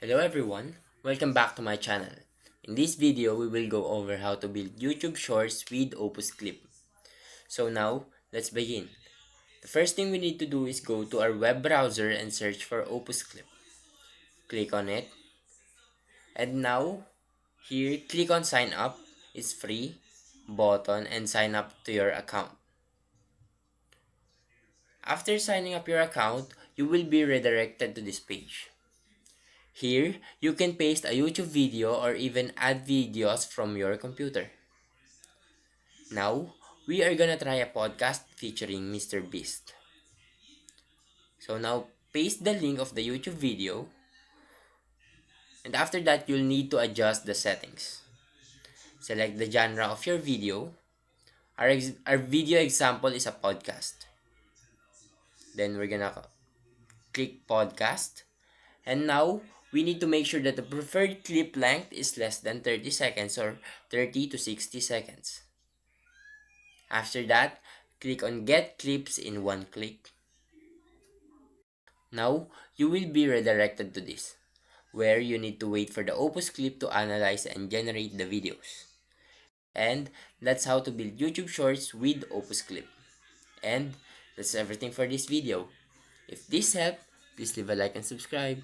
Hello everyone, welcome back to my channel. In this video, we will go over how to build YouTube Shorts with Opus Clip. So now, let's begin. The first thing we need to do is go to our web browser and search for Opus Clip. Click on it. And now, here, click on sign up. It's free button and sign up to your account. After signing up your account, you will be redirected to this page. Here, you can paste a YouTube video or even add videos from your computer. Now, we are gonna try a podcast featuring Mr. Beast. So now, paste the link of the YouTube video, and after that, you'll need to adjust the settings. Select the genre of your video. Our video example is a podcast. Then we're gonna click podcast. And now, we need to make sure that the preferred clip length is less than 30 seconds or 30 to 60 seconds. After that, click on Get Clips in one click. Now, you will be redirected to this, where you need to wait for the Opus Clip to analyze and generate the videos. And that's how to build YouTube Shorts with Opus Clip. And that's everything for this video. If this helped, please leave a like and subscribe.